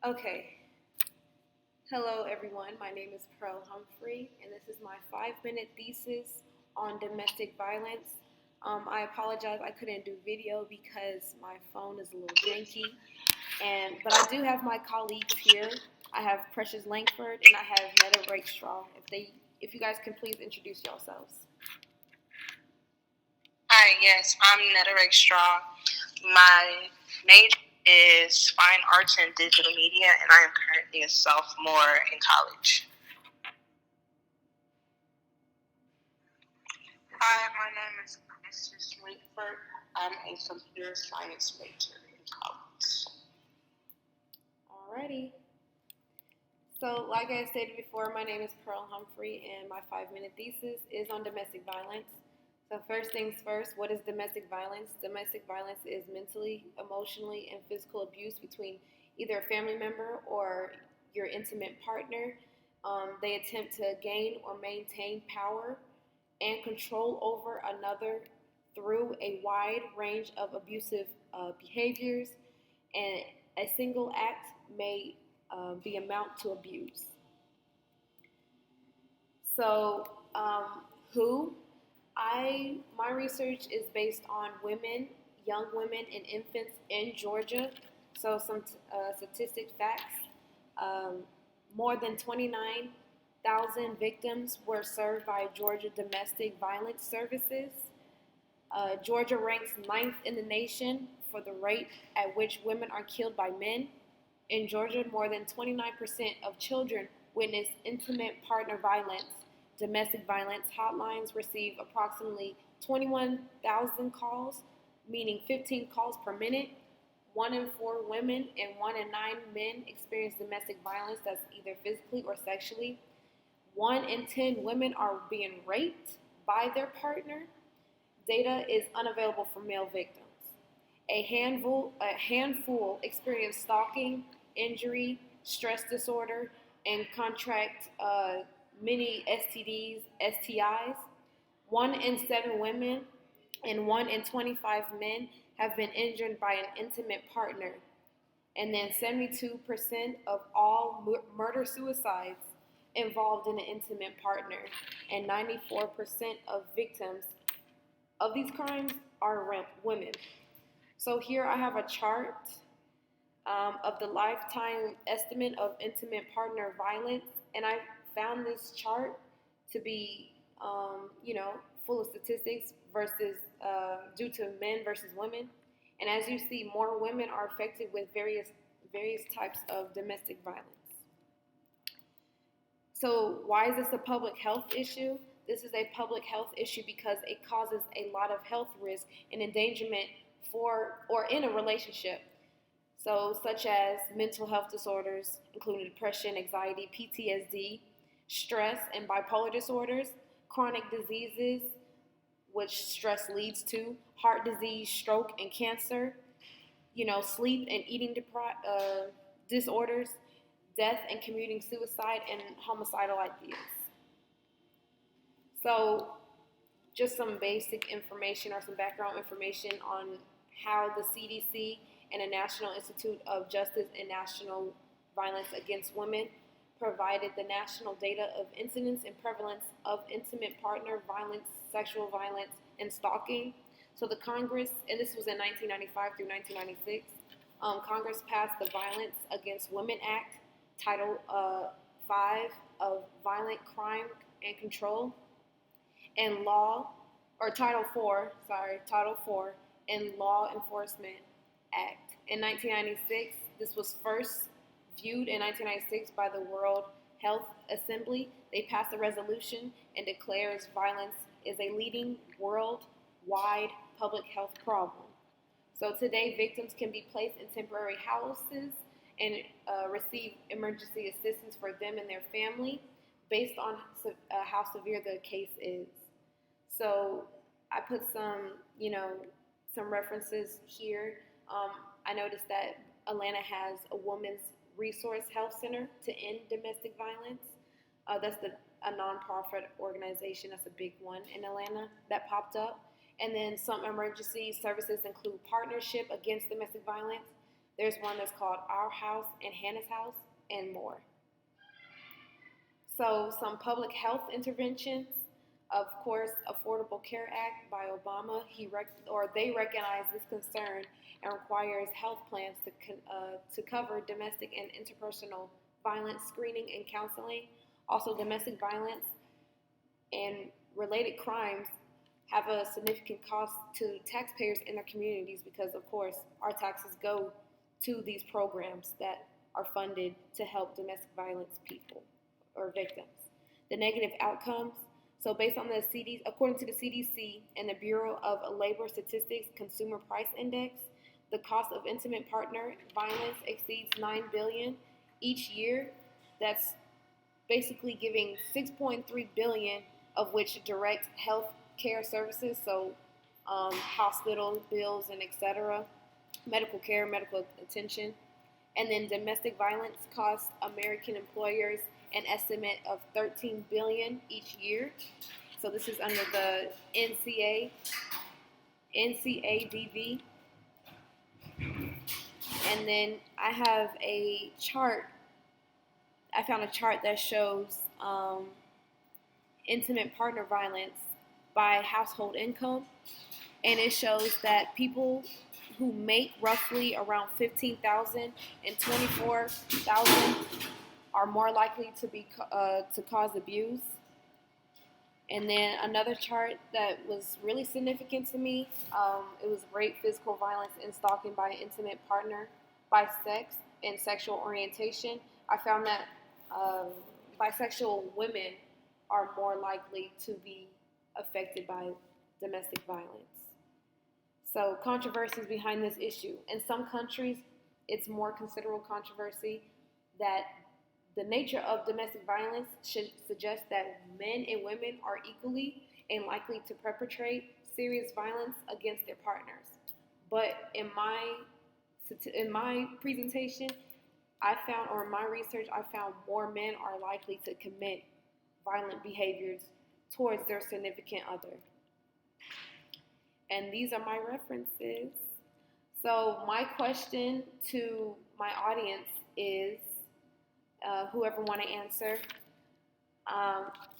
Okay. Hello, everyone. My name is Pearl Humphrey, and this is my 5-minute thesis on domestic violence. I apologize I couldn't do video because my phone is a little janky, but I do have my colleagues here. I have Precious Langford and I have Netta Rakestraw. If you guys can please introduce yourselves. Hi, yes, I'm Netta Rakestraw. My major is fine arts and digital media, and I am currently a sophomore in college. Hi, my name is Precious Langford. I'm a computer science major in college. Alrighty. So, like I stated before, my name is Pearl Humphrey, and my 5-minute thesis is on domestic violence. So, first things first, what is domestic violence? Domestic violence is mentally, emotionally, and physical abuse between either a family member or your intimate partner. They attempt to gain or maintain power and control over another through a wide range of abusive behaviors, and a single act may be amount to abuse. So, who? My research is based on women, young women, and infants in Georgia. So, some statistic facts: more than 29,000 victims were served by Georgia Domestic Violence Services. Georgia ranks ninth in the nation for the rate at which women are killed by men. In Georgia, more than 29% of children witness intimate partner violence. Domestic violence hotlines receive approximately 21,000 calls, meaning 15 calls per minute. 1 in 4 women and 1 in 9 men experience domestic violence that's either physically or sexually. 1 in 10 women are being raped by their partner. Data is unavailable for male victims. A handful experience stalking, injury, stress disorder, and contract many STDs, STIs. 1 in 7 women and 1 in 25 men have been injured by an intimate partner. And then 72% of all murder suicides involved in an intimate partner, and 94% of victims of these crimes are women. So here I have a chart of the lifetime estimate of intimate partner violence, and I found this chart to be, full of statistics versus due to men versus women. And as you see, more women are affected with various types of domestic violence. So why is this a public health issue? This is a public health issue because it causes a lot of health risk and endangerment for or in a relationship. So, such as mental health disorders, including depression, anxiety, PTSD, stress, and bipolar disorders, chronic diseases, which stress leads to, heart disease, stroke, and cancer, sleep and eating disorders, death and commuting suicide, and homicidal ideas. So, just some basic information or some background information on how the CDC and the National Institute of Justice and National Violence Against Women provided the national data of incidence and prevalence of intimate partner violence, sexual violence, and stalking. So the Congress, and this was in 1995 through 1996, Congress passed the Violence Against Women Act, Title 5 of Violent Crime and Control, and Title 4 and Law Enforcement Act. In 1996, this was first viewed in 1996 by the World Health Assembly. They passed a resolution and declares violence is a leading worldwide public health problem. So today, victims can be placed in temporary houses and receive emergency assistance for them and their family based on how severe the case is. So I put some references here. I noticed that Atlanta has a women's resource health center to end domestic violence. That's a nonprofit organization. That's a big one in Atlanta that popped up. And then some emergency services include Partnership Against Domestic Violence, There's one that's called Our House and Hannah's House, and more. So, some public health interventions, of course, Affordable Care Act by Obama. They recognize this concern and requires health plans to cover domestic and interpersonal violence screening and counseling. Also, domestic violence and related crimes have a significant cost to taxpayers in their communities because, of course, our taxes go to these programs that are funded to help domestic violence people or victims. The negative outcomes. So, based on according to the CDC and the Bureau of Labor Statistics Consumer Price Index, the cost of intimate partner violence exceeds $9 billion each year. That's basically giving $6.3 billion of which direct health care services, so hospital bills and etc., medical care, medical attention, and then domestic violence costs American employers an estimate of $13 billion each year. So this is under the NCADV. And then I have a chart. I found a chart that shows intimate partner violence by household income, and it shows that people who make roughly around $15,000 and $24,000 are more likely to cause abuse. And then another chart that was really significant to me, it was rape, physical violence, and stalking by an intimate partner by sex and sexual orientation. I found that bisexual women are more likely to be affected by domestic violence. So controversies behind this issue. In some countries, it's more considerable controversy that the nature of domestic violence should suggest that men and women are equally and likely to perpetrate serious violence against their partners. But in my presentation, in my research, I found more men are likely to commit violent behaviors towards their significant other. And these are my references. So my question to my audience is, whoever want to answer,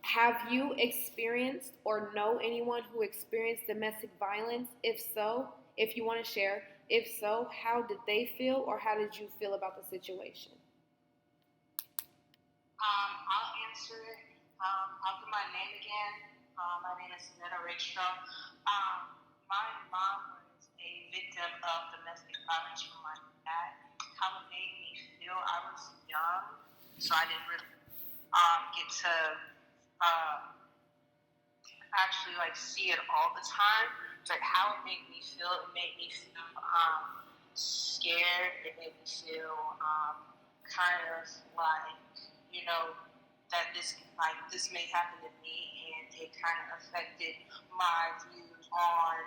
have you experienced or know anyone who experienced domestic violence? If so, if you want to share, if so, how did they feel or how did you feel about the situation? I'll answer it. I'll give my name again. My name is Netta Rakestraw. My mom was a victim of domestic violence from my dad. How it made me feel, I was young, so I didn't really get to actually see it all the time. But how it made me feel, scared. It made me feel kind of that this may happen to me, and it kind of affected my views on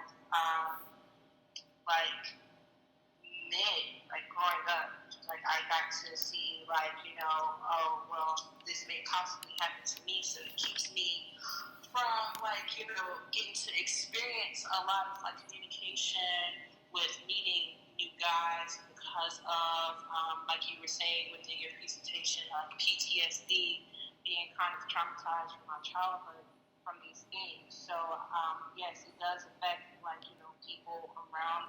men, growing up. I got to see oh well, this may possibly happen to me, so it keeps me from getting to experience a lot of communication with meeting new guys because of you were saying within your presentation, PTSD, being kind of traumatized from my childhood from these things. So yes, it does affect people around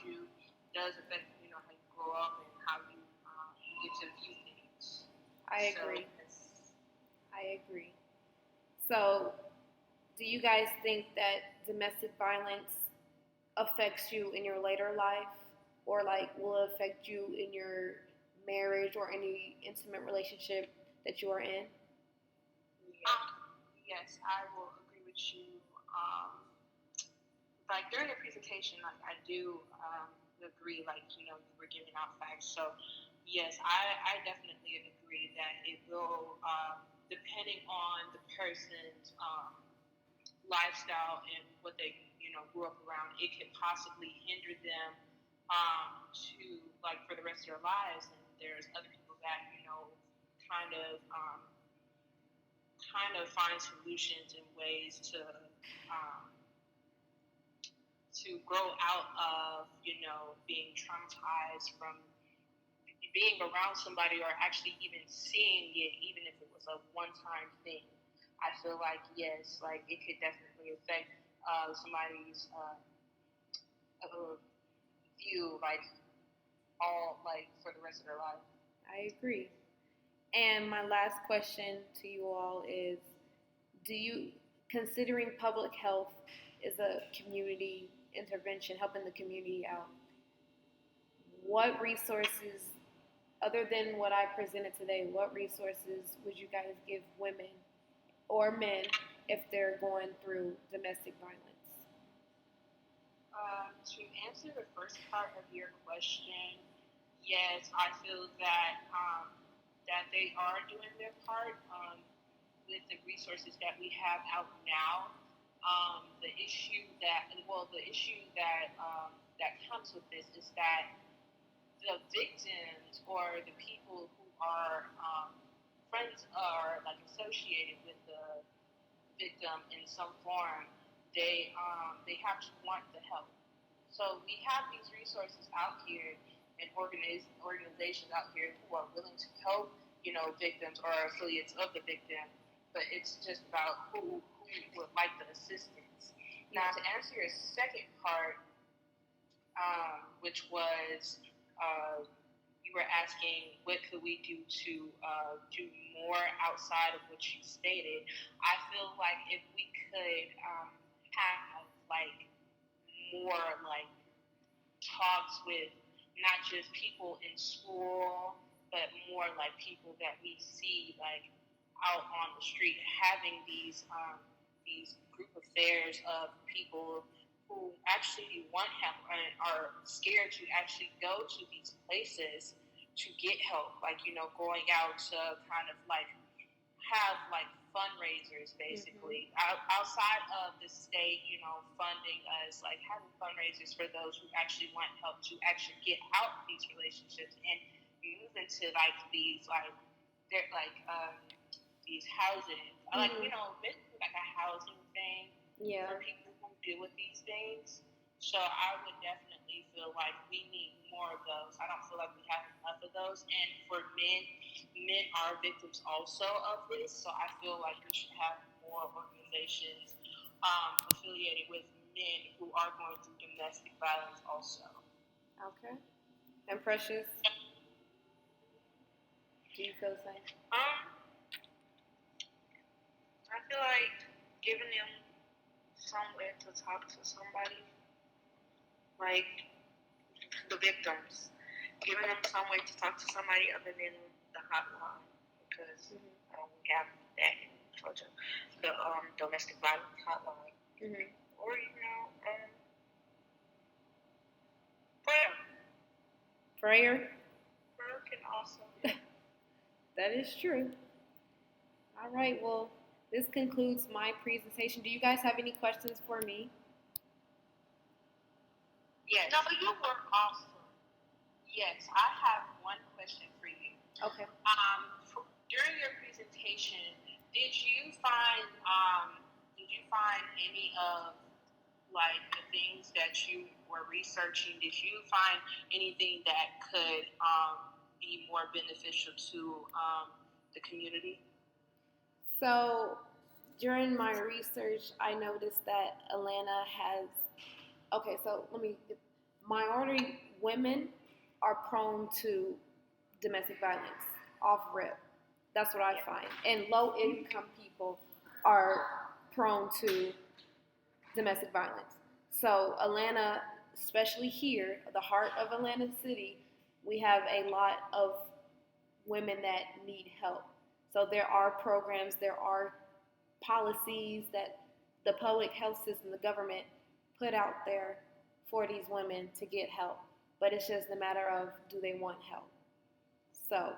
you. It does affect how you grow up and how you get to view things. I agree. So, do you guys think that domestic violence affects you in your later life, or will it affect you in your marriage or any intimate relationship that you are in? Yes, I will agree with you. During the presentation, I do agree. You were giving out facts. So, yes, I definitely agree that it will, depending on the person's lifestyle and what they grew up around, it could possibly hinder them to for the rest of their lives. And there's other people that kind of find solutions and ways to grow out of being traumatized from being around somebody or actually even seeing it, even if it was a one-time thing, I feel like yes, like it could definitely affect somebody's view, like all like for the rest of their life. I agree. And my last question to you all is, do you, considering public health is a community intervention, helping the community out, what resources, other than what I presented today, what resources would you guys give women or men if they're going through domestic violence? To answer the first part of your question, yes, I feel that that they are doing their part with the resources that we have out now. The issue that comes with this is that the victims or the people who are friends are like associated with the victim in some form, they have to want the help. So we have these resources out here and organizations out here who are willing to help, victims or affiliates of the victim. But it's just about who would like the assistance. Now, to answer your second part, which was you were asking what could we do to do more outside of what you stated. I feel like if we could have like more like talks with not just people in school, but more like people that we see like out on the street, having these group affairs of people who actually want help and are scared to actually go to these places to get help, like going out to kind of like have like fundraisers basically outside of the state, funding us, like having fundraisers for those who actually want help to actually get out of these relationships and move into like these like they're like these houses, like basically like a housing thing for people who deal with these things. So I would definitely feel like we need more of those. I don't feel like we have enough of those. And for men are victims also of this. So I feel like we should have more organizations affiliated with men who are going through domestic violence also. Okay. And Precious, do you feel the same? I feel like giving them somewhere to talk to somebody, like the victims, giving them some way to talk to somebody other than the hotline, because we have that in Georgia, the domestic violence hotline, or prayer. Prayer can also. That is true. All right. Well, this concludes my presentation. Do you guys have any questions for me? Yes. No, you were awesome. Yes, I have one question for you. Okay. During your presentation, did you find any of like the things that you were researching? Did you find anything that could be more beneficial to the community? So during my research, I noticed that Atlanta has. Okay, so minority women are prone to domestic violence off rip. That's what I find. And low income people are prone to domestic violence. So Atlanta, especially here, the heart of Atlanta City, we have a lot of women that need help. So there are programs, there are policies that the public health system, the government, put out there for these women to get help. But it's just a matter of, do they want help? So,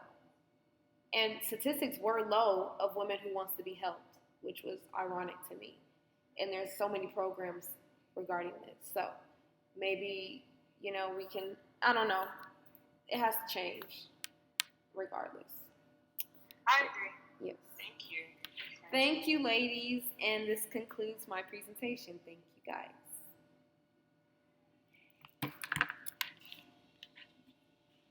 and statistics were low of women who wants to be helped, which was ironic to me. And there's so many programs regarding this. So maybe, we can, I don't know. It has to change regardless. I agree. Yes. Thank you. Thank you, ladies. And this concludes my presentation. Thank you, guys.